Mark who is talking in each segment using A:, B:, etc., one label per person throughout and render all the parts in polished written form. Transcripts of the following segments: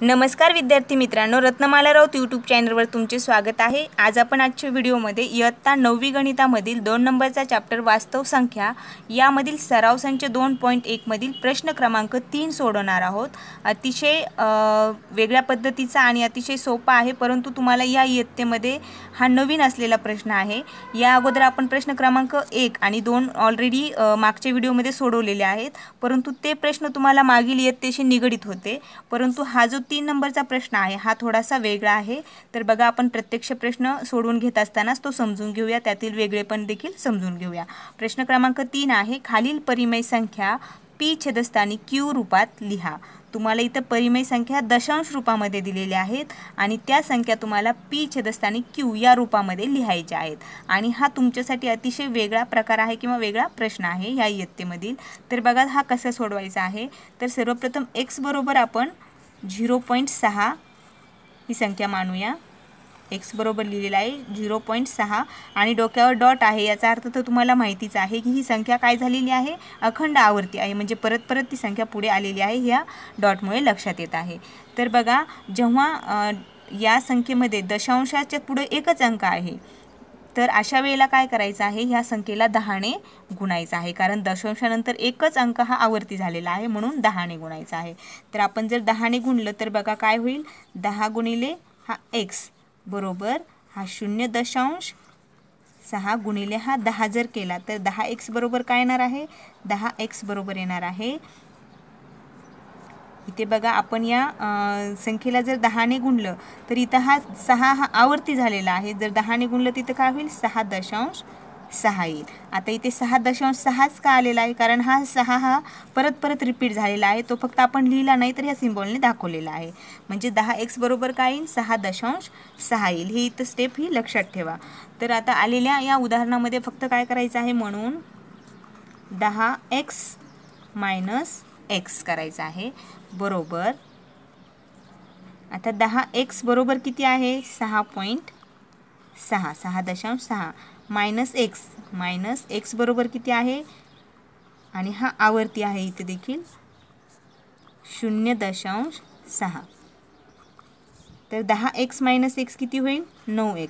A: नमस्कार विद्यार्थी मित्रांनो, रत्नमाला राऊत यूट्यूब चॅनलवर तुमचे स्वागत आहे। आज आपण आजच्या व्हिडिओमध्ये इयत्ता 9वी गणितामधील 2 नंबरचा चॅप्टर वास्तव संख्या यामधील सराव संच 2.1 मधील प्रश्न क्रमांक 3 सोडवणार आहोत। अतिशय वेगळ्या पद्धतीचा आणि अतिशय सोपा आहे, परंतु तुम्हाला या इयत्तेमध्ये हा नवीन असलेला प्रश्न आहे। या अगोदर आपण प्रश्न क्रमांक 1 आणि 2 ऑलरेडी मागच्या व्हिडिओमध्ये सोडवलेले आहेत, परंतु ते प्रश्न तुम्हाला मागील इयत्तेशी निगडित होते। परंतु हा जो 3 नंबरचा प्रश्न आहे हा थोडासा वेगळा आहे। तर बघा, आपण प्रत्यक्ष प्रश्न सोडवून घेत असतानाच तो समजून घेऊया, त्यातील वेगळेपण देखील समजून घेऊया। प्रश्न क्रमांक 3 आहे, खालील परिमेय संख्या p छेदस्थानी q रूपात लिहा। तुम्हाला इथं परिमेय संख्या दशांश रूपामध्ये दिलेल्या आहेत आणि त्या संख्या तुम्हाला p छेदस्थानी q या रूपामध्ये लिहायच्या आहेत। आणि हा तुमच्यासाठी अतिशय वेगळा प्रकार आहे किंवा वेगळा प्रश्न आहे या इयत्तेमधील। तर बघा हा कसा सोडवायचा आहे। तर सर्वप्रथम x बरोबर आपण 0.6 ही संख्या मानूया। x बरोबर लिहिलेला आहे 0.6 आणि डोक्यावर डॉट आहे, याचा अर्थ तर तुम्हाला माहितीच आहे की ही संख्या काय झालेली आहे, अखंड आवर्ती आहे, म्हणजे परत परत ती संख्या पुढे आलेली आहे, ह्या डॉटमुळे लक्षात येत आहे। तर बघा, जेव्हा या संख्येमध्ये दशांशाच्या पुढे एकच अंक आहे तर अशा वेळेला काय करायचं आहे, ह्या संख्येला 10 ने गुणायचं आहे, कारण दशांशानंतर एकच अंक हा आवर्ती झालेला आहे, म्हणून 10 ने गुणायचा आहे। तर आपण जर 10 ने गुणलं तर बघा काय होईल, 10 गुणिले हा x बरोबर हा 0.6 गुणिले हा 10 जर केला तर 10x बरोबर काय येणार आहे, 10x बरोबर येणार आहे। इथे बघा, आपण या संख्येला जर 10 ने गुणलं तर इथं हा 6 हा आवर्ती झालेला आहे, जर 10 ने गुणलं तिथं काय होईल, 6.6 येईल। आता इथे 6.6च का आलेला आहे, कारण हा 6 हा परत परत रिपीट झालेला आहे, तो फक्त आपण लिहिला नाही तर ह्या सिम्बॉलने दाखवलेला आहे, म्हणजे 10x बरोबर काय येईल, 6.6 येईल। ही इथं स्टेप ही लक्षात ठेवा। तर आता आलेल्या या उदाहरणामध्ये फक्त काय करायचं आहे, म्हणून 10x मायनस x करायचं आहे बरोबर। आता 10x बरोबर किती आहे, 6.6 मायनस x बरोबर किती आहे, आणि हा आवर्ती आहे इथे देखील 0.6। तर 10x मायनस x किती होईल, 9x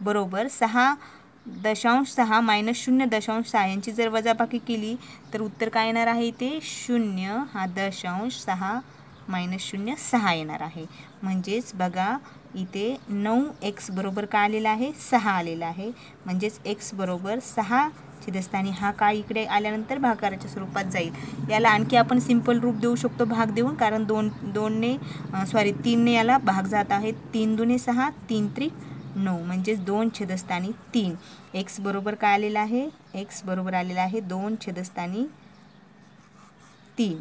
A: बरोबर 6.6 मायनस 0.6 यांची जर वजाबाकी केली तर उत्तर काय येणार आहे, इथे 0 हा 0.6 मायनस 0.6 येणार आहे। म्हणजेच बघा, इथे 9x बरोबर काय आलेला आहे, 6 आलेला आहे, म्हणजेच x बरोबर 6 छेदस्थानी हा काय इकडे आल्यानंतर भागाकाराच्या स्वरूपात जाईल। याला आणखी आपण सिंपल रूप देऊ शकतो भाग देऊन, कारण 3 ने याला भाग जात आहे, 3 दुने 6 3 त्रिक 9 म्हणजेच 2 छेदस्थानी 3। x बरोबर काय आलेला आहे, x बरोबर आलेला आहे 2 छेदस्थानी 3।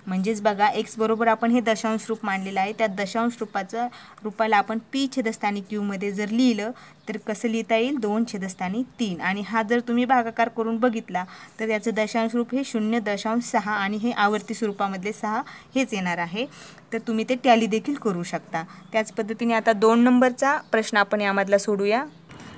A: म्हणजेच बघा, x बरोबर आपण हे दशांश रूप मांडलेलं आहे, त्या दशांश रूपाला आपण p छेदस्थानी q मध्ये जर लिहिलं तर कसं लिहिता येईल, 2 छेदस्थानी 3। आणि हा जर तुम्ही भागाकार करून बघितला तर याचं दशांश रूप हे 0.6 आणि हे आवर्ती स्वरूपामधले 6 हेच येणार आहे। तर तुम्ही ते टॅली देखील करू शकता। त्याच पद्धतीने आता 2 नंबरचा प्रश्न आपण यामधला सोडूया।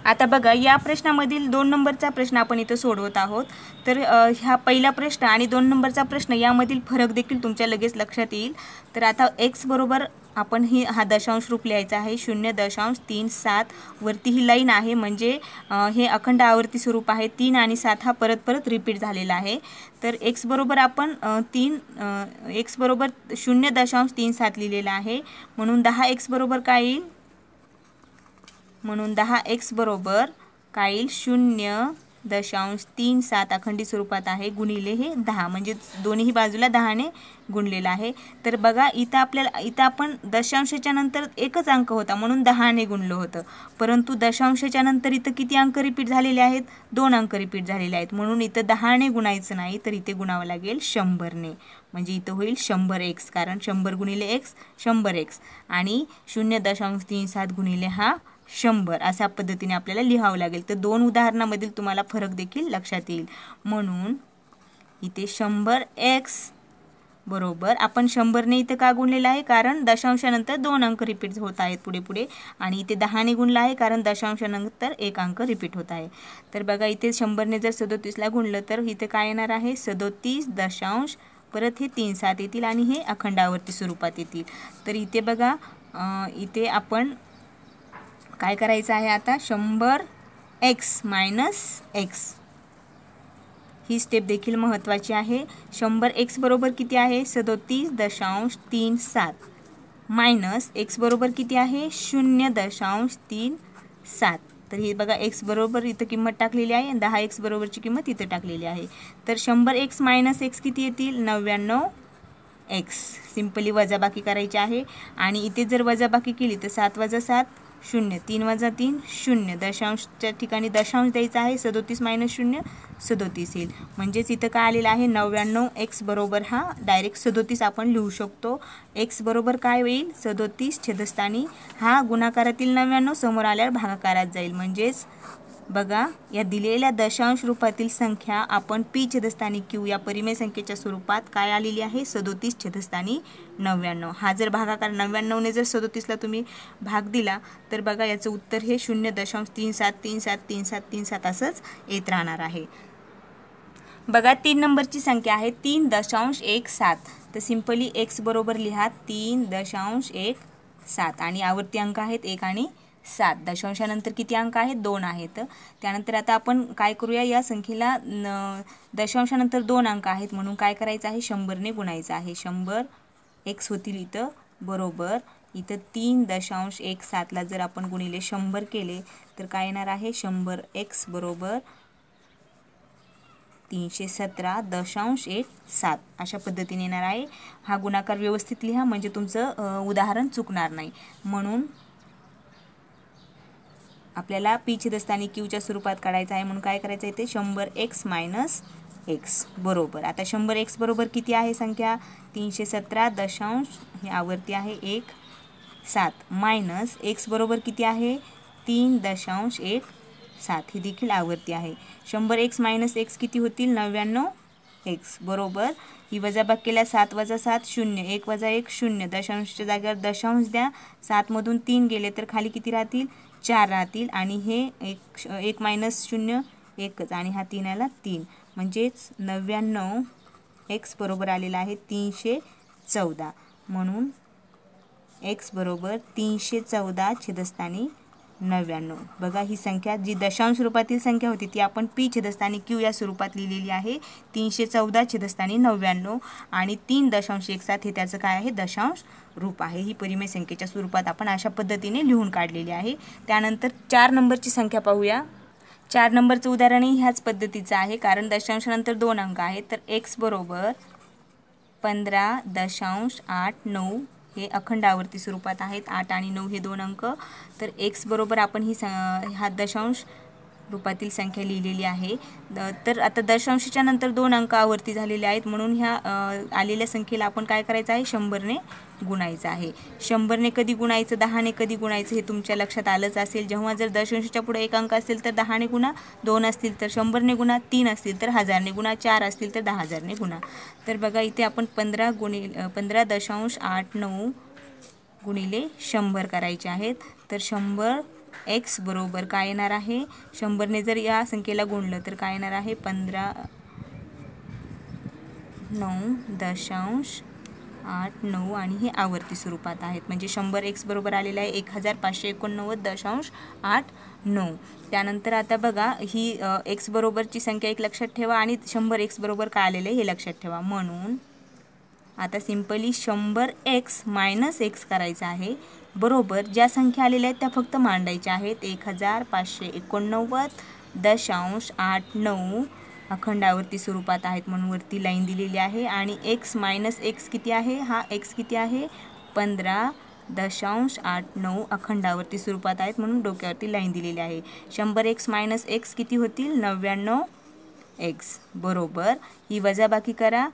A: आता बघा, या प्रश्नामधील 2 नंबरचा प्रश्न आपण इथं सोडवत आहोत। तर ह्या पहिला प्रश्न आणि 2 नंबरचा प्रश्न यामधील फरक देखील तुमच्या लगेच लक्षात येईल। तर आता x बरोबर आपण हा दशांश रूप लिहायचा आहे 0.37 वरती ही लाईन आहे, म्हणजे हे अखंड आवर्ती स्वरूप आहे, 3 आणि 7 हा परत परत रिपीट झालेला आहे। तर x बरोबर आपण 0.37 लिहिलेला आहे, म्हणून 10x बरोबर काय येईल, म्हणून 10x बरोबर काय येईल, 0.37 अखंडी स्वरूपात आहे गुणिले हे 10, म्हणजे दोन्ही बाजूला 10 ने गुणलेला आहे। तर बघा, इथं आपण दशांशाच्या नंतर एकच अंक होता म्हणून 10 ने गुणलं होतं, परंतु दशांशाच्या नंतर इथं किती अंक रिपीट झालेले आहेत, 2 अंक रिपीट झालेले आहेत, म्हणून इथं 10 ने गुणायचं नाही तर इथे गुणावं लागेल 100 ने, म्हणजे इथं होईल 100x, कारण 100 गुणिले x 100x आणि 0.37 गुणिले हा 100 अशा पद्धतीने आपल्याला लिहावं लागेल। तर 2 उदाहरणामधील तुम्हाला फरक देखील लक्षात येईल। म्हणून इथे 100x बरोबर आपण 100 ने इथे का गुणलेलं आहे, कारण दशांशानंतर 2 अंक रिपीट होत आहेत पुढे पुढे, आणि इथे 10 ने गुणलं आहे कारण दशांशानंतर 1 अंक रिपीट होत आहे। तर बघा, इथे 100 ने जर 37 ला गुणलं तर इथे काय येणार आहे, 37.5 परत हे 3 7 येतील आणि हे अखंड आवर्ती स्वरूपात येतील. तर इथे बघा इथे आपण काय करायचं आहे आता 100x - x ही स्टेप देखील महत्त्वाची आहे. 100x बरोबर किती आहे 37.37 मायनस x बरोबर किती आहे 0.37. तर हे बघा x बरोबर इथं किंमत टाकलेली आहे आणि 10x बरोबरची किंमत इथं टाकलेली आहे. तर 100x - x किती येतील 99x. सिंपली वजाबाकी करायची आहे आणि इथे जर वजाबाकी केली तर 7 - 7 0 3 - 3 0 दशांशच्या ठिकाणी दशांश द्यायचा आहे 37 - 0 37 येईल. म्हणजेच इथं काय आलेलं आहे 99x बरोबर हा डायरेक्ट 37 आपण लिहू शकतो. x बरोबर काय होईल 37 छेदस्थानी हा गुणाकारातील 99 समोर आल्यावर भागाकारात जाईल. म्हणजेच बघा या दिलेल्या दशांश रूपातील संख्या आपण p छेदस्थानी q या परिमेय संख्येच्या स्वरूपात काय आलेली आहे 37 छेदस्थानी 99. हा जर भागाकार 99 ने जर 37 ला तुम्ही भाग दिला तर बघा याचं उत्तर हे 0.37373737 असंच येत राहणार आहे. बघा 3 नंबरची संख्या आहे 3.17. तर सिंपली x बरोबर लिहा 3.17 आणि आवर्ती अंक आहेत 1 आणि 7. दशांशानंतर किती अंक आहेत 2 आहेत. त्यानंतर आता आपण काय करूया या संख्येला दशांशानंतर 2 अंक आहेत म्हणून काय करायचं आहे 100 ने गुणायचं आहे. 100 x होतील इथं बरोबर इथं 3.17 ला जर आपण गुणिले 100 केले तर काय येणार आहे 100x बरोबर 317.17 अशा पद्धतीने येणार आहे. हा गुणाकार व्यवस्थित लिहा म्हणजे तुमचं उदाहरण चुकणार नाही. म्हणून आपल्याला p छेदस्थानी q च्या स्वरूपात काढायचं आहे म्हणून काय करायचं आहे ते 100x - x बरोबर. आता 100x बरोबर किती आहे संख्या 317. हे आवर्ती आहे 1 7 मायनस x बरोबर किती आहे 3.17 ही देखील आवर्ती आहे. 100x - x किती होतील 99x बरोबर. ही वजाबाकी केल्या 7 - 7 0 1 - 1 0 दशांशच्या जागेवर दशांश द्या. 7 मधून 3 गेले तर खाली किती राहतील 4 राहतील आणि हे 1 - 0 1च आणि हा 3 आला 3 म्हणजेच 99x बरोबर आलेला आहे 314. म्हणून x बरोबर 314 छेदस्थानी 99. बघा ही संख्या जी दशांश रूपातील संख्या होती ती आपण p छेदस्थानी q या स्वरूपात लिहिलेली आहे 314 छेदस्थानी 99 आणि 3.17 हे त्याचं काय आहे दशांश रूप आहे. ही परिमेय संख्येच्या स्वरूपात आपण अशा पद्धतीने लिहून काढलेली आहे. त्यानंतर 4 नंबरची संख्या पाहूया. 4 नंबरचं उदाहरणही ह्याच पद्धतीचं आहे कारण दशांशानंतर 2 अंक आहेत. तर x बरोबर 15.89 हे अखंड आवर्ती स्वरूपात आहेत 8 आणि 9 हे 2 अंक. तर x बरोबर आपण ही हा दशांश रूपातील संख्या लिहिलेली आहे. तर आता दशांशाच्या नंतर 2 अंक आवर्ती झालेले आहेत म्हणून ह्या आलेल्या संख्येला आपण काय करायचं आहे 100 ने गुणायचं आहे. 100 ने कधी गुणायचं 10 ने कधी गुणायचं हे तुमच्या लक्षात आलंच असेल. जेव्हा जर दशांशाच्या पुढे 1 अंक असेल तर 10 ने गुणा, 2 असतील तर 100 ने गुणा, 3 असतील तर 1000 ने गुणा, 4 असतील तर 10,000 ने गुणा. तर बघा इथे आपण 15.89 गुणिले 100 करायचे आहेत. तर 100x बरोबर काय येणार आहे 100 ने जर या संख्येला गुणलं तर काय येणार आहे 15.9 आणि हे आवर्ती स्वरूपात आहेत म्हणजे 100x बरोबर आलेला आहे 1589.89. त्यानंतर आता बघा ही x बरोबरची संख्या एक लक्षात ठेवा आणि 100x बरोबर काय आलेलं आहे हे लक्षात ठेवा. म्हणून आता सिंपली 100x - x करायचं आहे बरोबर ज्या संख्या आलेल्या आहेत त्या फक्त मांडायच्या आहेत 1589.89 अखंड आवर्ती स्वरूपात आहेत म्हणून वरती लाईन दिलेली आहे आणि x - x किती आहे हा x किती आहे 15.89 अखंड आवर्ती स्वरूपात आहेत म्हणून डोक्यावरती लाईन दिलेली आहे. 100x - x किती होतील 99x बरोबर. ही वजाबाकी करा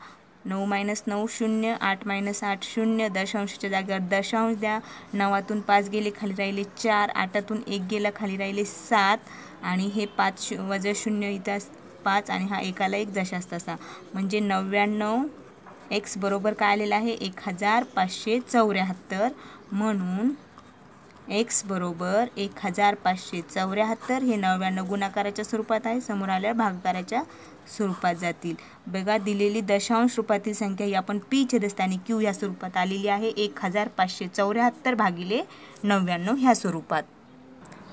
A: 9 - 9 0 8 - 8 0 दशांशाच्या जागेवर दशांश द्या. 9तून 5 गेले खाली राहिले 4 8तून 1 गेला खाली राहिले 7 आणि हे 5 वजा 0 इथं 5 आणि हा एकाला 1 जशास तसा म्हणजे 99x बरोबर काय आलेला आहे 1574. म्हणून x बरोबर 1574 हे 99 गुणाकाराच्या स्वरूपात आहे, समोर आल्यावर भागाकाराच्या स्वरूपात जातील. बघा दिलेली दशांश रूपातील संख्या ही आपण p छेदस्थानी q या स्वरूपात आलेली आहे. 1574 भागिले 99 ह्या स्वरूपात.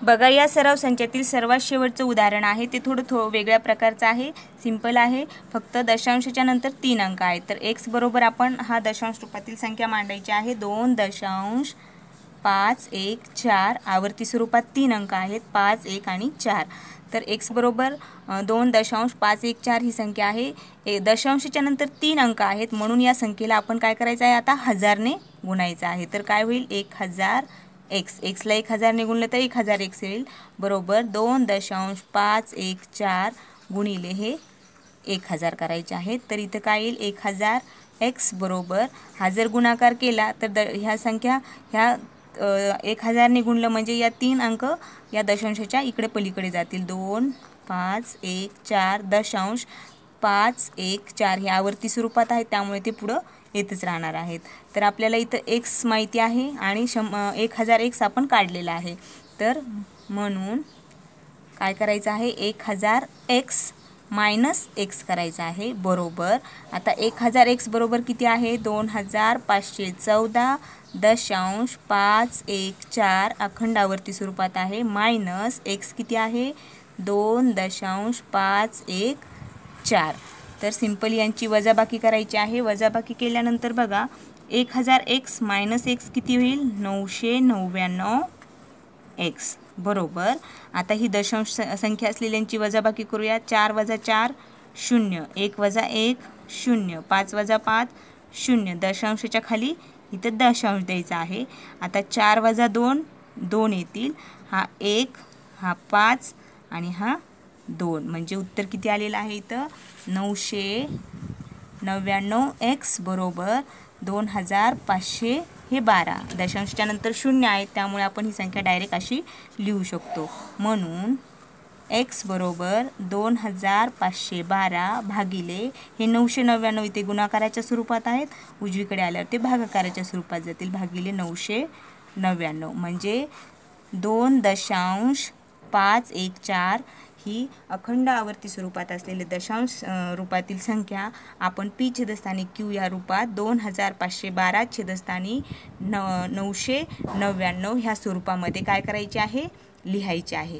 A: बघा या सराव संख्यातील सर्वात शेवटचं उदाहरण आहे ते थोडं वेगळ्या प्रकारचं आहे, सिंपल आहे. फक्त दशांशाच्या नंतर 3 अंक आहेत. तर x बरोबर आपण हा दशांश रूपातील संख्या मांडायची आहे. 2.514 आवर्ती स्वरूपात 3 अंक आहेत, 5, 1 आणि 4. तर x बरोबर 2.514 ही संख्या आहे. दशांशाच्या नंतर 3 अंक आहेत म्हणून या संख्येला आपण काय करायचं आहे, आता 1000ने गुणायचं आहे. तर काय होईल, 1000 x ला 1000 ने गुणलं तर 1000x येईल, बरोबर 2.514 गुणिले हे 1000 करायचे आहेत. तर इथं काय येईल, 1000x बरोबर हा जर गुणाकार केला तर ह्या संख्या ह्या 1000 ने गुणलं म्हणजे या 3 अंक या दशांशाच्या इकडे पलीकडे जातील. 2.514 दशांश 514 हे आवर्ती स्वरूपात आहे त्यामुळे ते पुढं येतच राहणार आहेत. तर आपल्याला इथं x माहिती आहे आणि 1000x आपण काढलेला आहे. तर म्हणून काय करायचं आहे, 1000x मायनस x करायचं आहे, बरोबर आता 1000x बरोबर किती आहे, 2514.514 अखंड आवर्ती स्वरूपात आहे, मायनस x किती आहे, 2.514. तर सिंपल यांची वजाबाकी करायची आहे. वजाबाकी केल्यानंतर बघा 1000x मायनस x किती होईल, 999x, बरोबर. आता ही दशांश संख्या असलेल्यांची वजाबाकी करूया. 4 वजा 4 0, 1 वजा 1 0, 5 वजा 5 0. दशांशाच्या खाली इथं दशांश द्यायचा आहे. आता 4 वजा 2 2 येतील, हा 1 हा 5 आणि हा 2, म्हणजे उत्तर किती आलेलं आहे इथं, 999x बरोबर 2512. दशांशच्या नंतर 0 आहे त्यामुळे आपण ही संख्या डायरेक्ट अशी लिहू शकतो. म्हणून x बरोबर 2512 भागिले हे 999 इथे गुणाकाराच्या स्वरूपात आहेत, उजवीकडे आल्यावर ते भागाकाराच्या स्वरूपात जातील, भागिले 999 म्हणजे 2.514 ही अखंड आवर्ती स्वरूपात असलेले दशांश रूपातील संख्या आपण p छेदस्थानी q या रूपात 2512 छेदस्थानी 999 ह्या स्वरूपामध्ये काय करायचे आहे, लिहायचे आहे.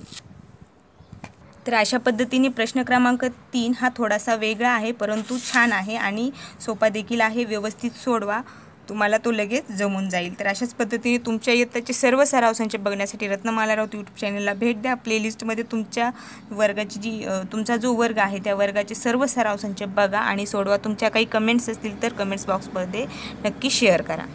A: तर अशा पद्धतीने प्रश्न क्रमांक 3 हा थोडासा वेगळा आहे परंतु छान आहे आणि सोपा देखील आहे. व्यवस्थित सोडवा, तुम्हाला तो लगेच जमून जाईल. तर अशाच पद्धतीने तुमच्या इयत्ताचे सर्व सराव संच बघण्यासाठी रत्नमाला राऊत यूट्यूब चॅनलला भेट द्या. प्लेलिस्टमध्ये तुमच्या वर्गाची तुमचा जो वर्ग आहे त्या वर्गाचे सर्व सराव संच बघा आणि सोडवा. तुमच्या काही कमेंट्स असतील तर कमेंट्स बॉक्समध्ये नक्की शेअर करा.